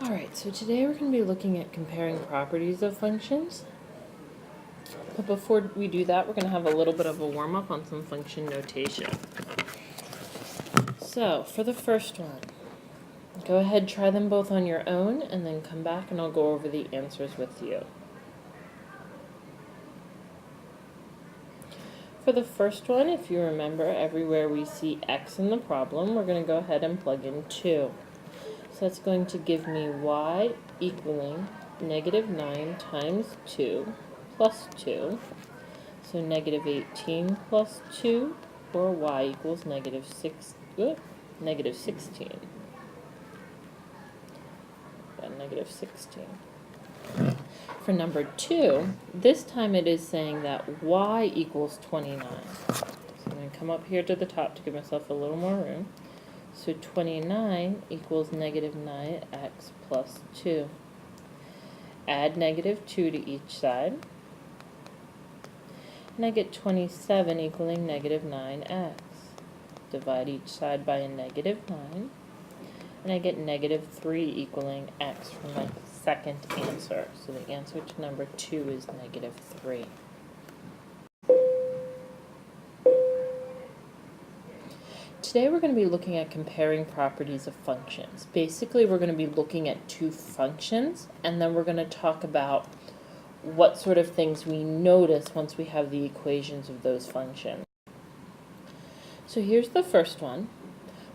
Alright, so today we're going to be looking at comparing properties of functions. But before we do that, we're going to have a little bit of a warm-up on some function notation. So, for the first one, go ahead, try them both on your own, and then come back and I'll go over the answers with you. For the first one, if you remember, everywhere we see x in the problem, we're going to go ahead and plug in 2. So that's going to give me y equaling negative 9 times 2 plus 2. So negative 18 plus 2, or y equals negative 16. Negative 16. For number 2, this time it is saying that y equals 29. So I'm going to come up here to the top to give myself a little more room. So 29 equals negative 9x plus 2. Add negative 2 to each side. And I get 27 equaling negative 9x. Divide each side by a negative 9. And I get negative 3 equaling x for my second answer. So the answer to number 2 is negative 3. Today we're going to be looking at comparing properties of functions. Basically, we're going to be looking at two functions, and then we're going to talk about what sort of things we notice once we have the equations of those functions. So here's the first one.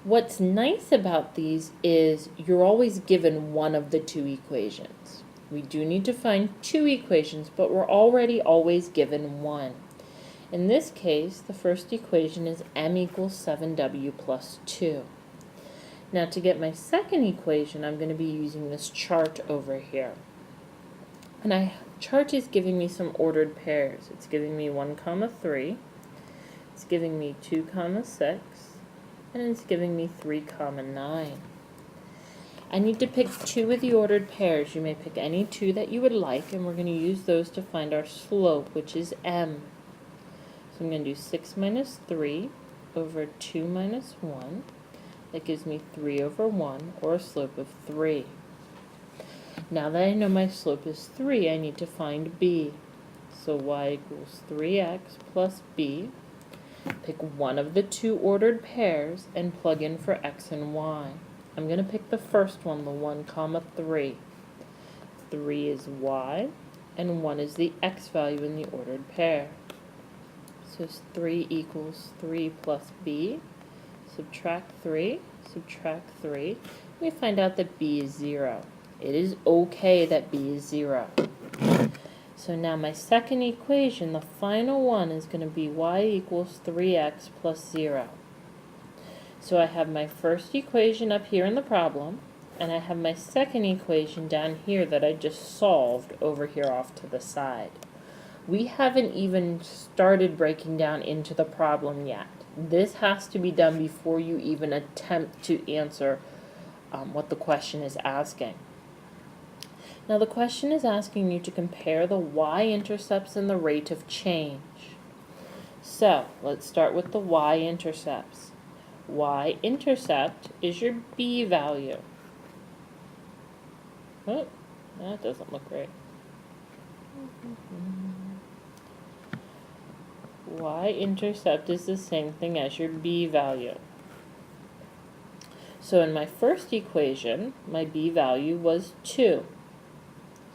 What's nice about these is you're always given one of the two equations. We do need to find two equations, but we're already always given one. In this case, the first equation is m equals 7w plus 2. Now to get my second equation, I'm going to be using this chart over here. And chart is giving me some ordered pairs. It's giving me 1, 3. It's giving me 2, 6. And it's giving me 3, 9. I need to pick two of the ordered pairs. You may pick any two that you would like, and we're going to use those to find our slope, which is m. So I'm going to do 6 minus 3 over 2 minus 1. That gives me 3 over 1, or a slope of 3. Now that I know my slope is 3, I need to find b. So y equals 3x plus b. Pick one of the two ordered pairs and plug in for x and y. I'm going to pick the first one, the 1, 3. 3 is y, and 1 is the x value in the ordered pair. So 3 equals 3 plus b. Subtract 3, subtract 3. We find out that b is 0. It is okay that b is 0. So now my second equation, the final one, is going to be y equals 3x plus 0. So I have my first equation up here in the problem, and I have my second equation down here that I just solved over here off to the side. We haven't even started breaking down into the problem yet. This has to be done before you even attempt to answer what the question is asking. Now the question is asking you to compare the y-intercepts and the rate of change. So let's start with the y-intercepts. Y-intercept is your b value. Oh, that doesn't look right. Y-intercept is the same thing as your b value. So in my first equation, my b value was 2.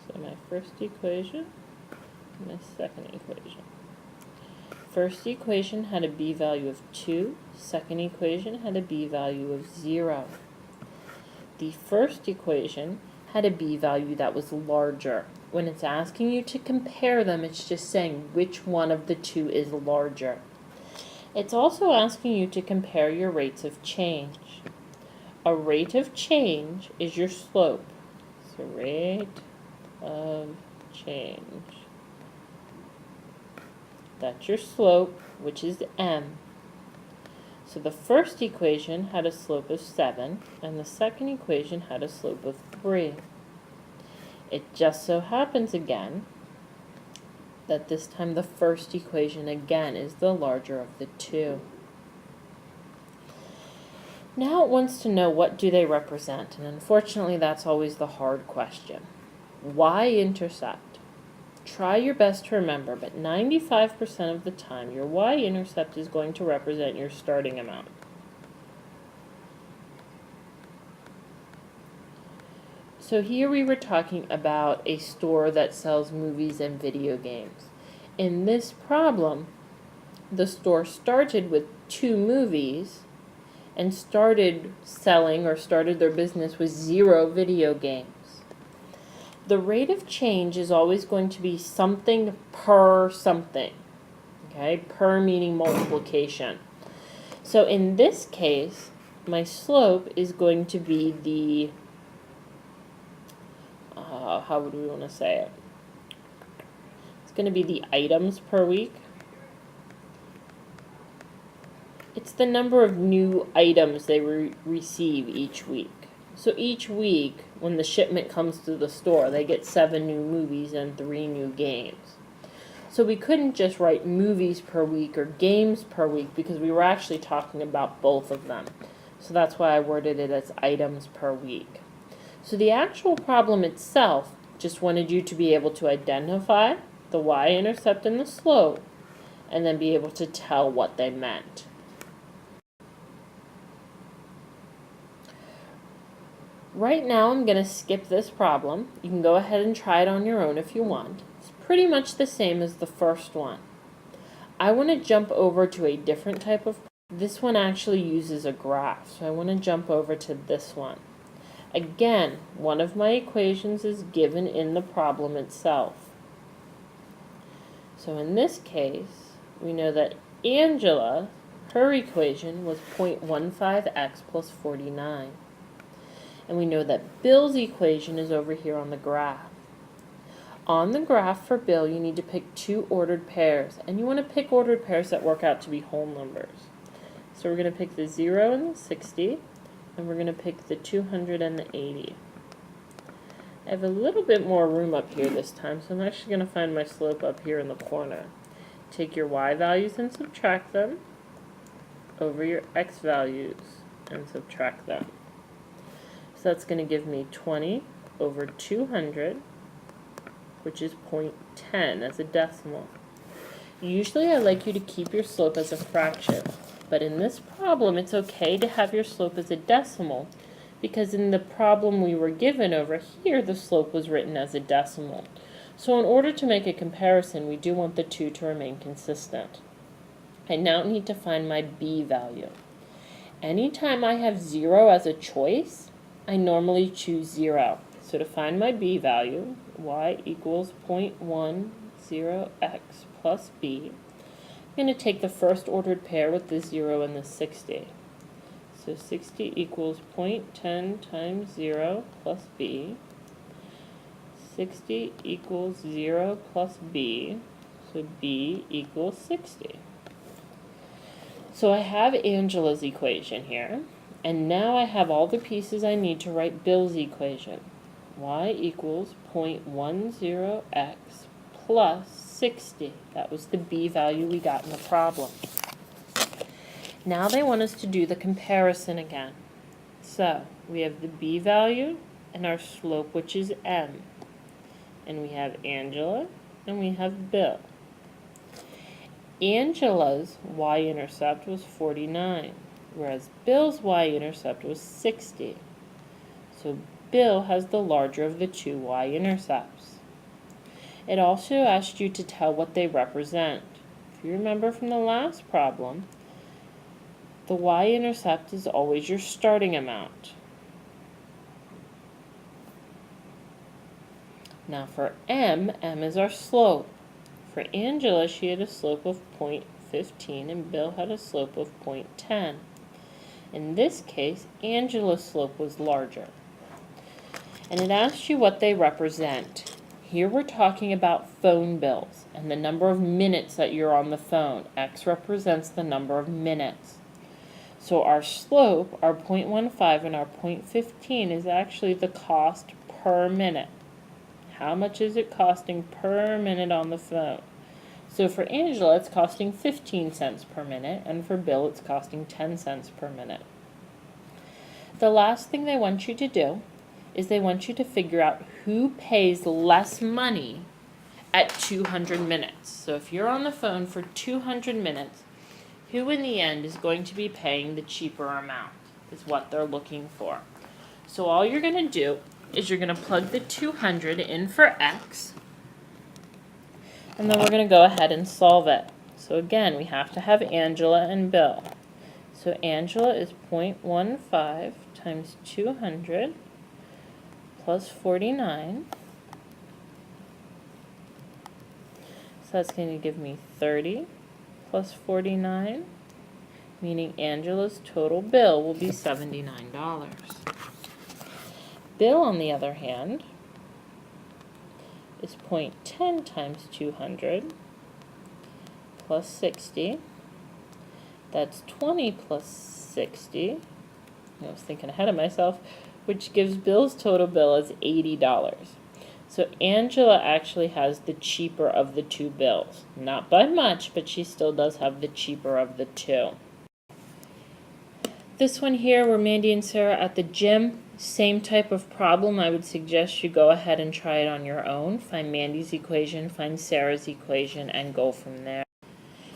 So my first equation, my second equation. First equation had a b value of 2. Second equation had a b value of 0. The first equation had a b value that was larger. When it's asking you to compare them, it's just saying which one of the two is larger. It's also asking you to compare your rates of change. A rate of change is your slope. So rate of change. That's your slope, which is m. So the first equation had a slope of 7, and the second equation had a slope of 3. It just so happens again that this time the first equation again is the larger of the two. Now it wants to know what do they represent, and unfortunately that's always the hard question. Y-intercept. Try your best to remember, but 95% of the time your y-intercept is going to represent your starting amount. So here we were talking about a store that sells movies and video games. In this problem, the store started with 2 movies and started selling or started their business with 0 video games. The rate of change is always going to be something per something, okay? Per meaning multiplication. So in this case, my slope is going to be the, how would we want to say it? It's going to be the items per week. It's the number of new items they receive each week. So each week, when the shipment comes to the store, they get 7 new movies and 3 new games. So we couldn't just write movies per week or games per week because we were actually talking about both of them. So that's why I worded it as items per week. So the actual problem itself just wanted you to be able to identify the y-intercept and the slope and then be able to tell what they meant. Right now I'm going to skip this problem. You can go ahead and try it on your own if you want. It's pretty much the same as the first one. I want to jump over to a different type of problem. This one actually uses a graph, so I want to jump over to this one. Again, one of my equations is given in the problem itself. So in this case, we know that Angela, her equation was 0.15x plus 49. And we know that Bill's equation is over here on the graph. On the graph for Bill, you need to pick 2 ordered pairs. And you want to pick ordered pairs that work out to be whole numbers. So we're going to pick the 0 and the 60. And we're going to pick the 200 and the 80. I have a little bit more room up here this time, so I'm actually going to find my slope up here in the corner. Take your y values and subtract them over your x values and subtract them. So that's going to give me 20 over 200, which is 0.10 as a decimal. Usually I like you to keep your slope as a fraction, but in this problem it's okay to have your slope as a decimal because in the problem we were given over here, the slope was written as a decimal. So in order to make a comparison, we do want the 2 to remain consistent. I now need to find my b value. Anytime I have 0 as a choice, I normally choose 0. So to find my b value, y equals 0.10x plus b, I'm going to take the first ordered pair with the 0 and the 60. So 60 equals 0.10 times 0 plus b. 60 equals 0 plus b, so b equals 60. So I have Angela's equation here. And now I have all the pieces I need to write Bill's equation. Y equals 0.10x plus 60. That was the b value we got in the problem. Now they want us to do the comparison again. So we have the b value and our slope, which is m. And we have Angela and we have Bill. Angela's y-intercept was 49. Whereas Bill's y-intercept was 60. So Bill has the larger of the 2 y-intercepts. It also asked you to tell what they represent. If you remember from the last problem, the y-intercept is always your starting amount. Now for m is our slope. For Angela, she had a slope of 0.15 and Bill had a slope of 0.10. In this case, Angela's slope was larger. And it asks you what they represent. Here we're talking about phone bills and the number of minutes that you're on the phone. X represents the number of minutes. So our slope, our 0.15 and our 0.15 is actually the cost per minute. How much is it costing per minute on the phone? So for Angela, it's costing 15 cents per minute, and for Bill, it's costing 10 cents per minute. The last thing they want you to do is they want you to figure out who pays less money at 200 minutes. So if you're on the phone for 200 minutes, who in the end is going to be paying the cheaper amount is what they're looking for. So all you're going to do is you're going to plug the 200 in for X, and then we're going to go ahead and solve it. So again, we have to have Angela and Bill. So Angela is 0.15 times 200 plus 49. So that's going to give me 30 plus 49, meaning Angela's total bill will be $79. Bill, on the other hand, is 0.10 times 200 plus 60. That's 20 plus 60. I was thinking ahead of myself, which gives Bill's total bill as $80. So Angela actually has the cheaper of the two bills. Not by much, but she still does have the cheaper of the two. This one here, where Mandy and Sarah at the gym, same type of problem. I would suggest you go ahead and try it on your own. Find Mandy's equation, find Sarah's equation, and go from there.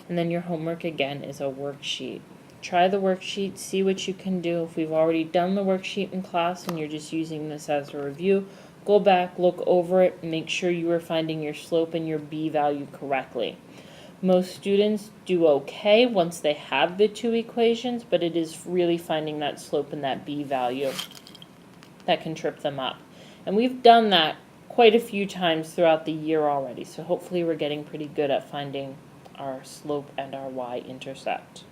And then your homework again is a worksheet. Try the worksheet, see what you can do. If we've already done the worksheet in class and you're just using this as a review, go back, look over it, make sure you are finding your slope and your b value correctly. Most students do okay once they have the two equations, but it is really finding that slope and that b value that can trip them up. And we've done that quite a few times throughout the year already, so hopefully we're getting pretty good at finding our slope and our y-intercept.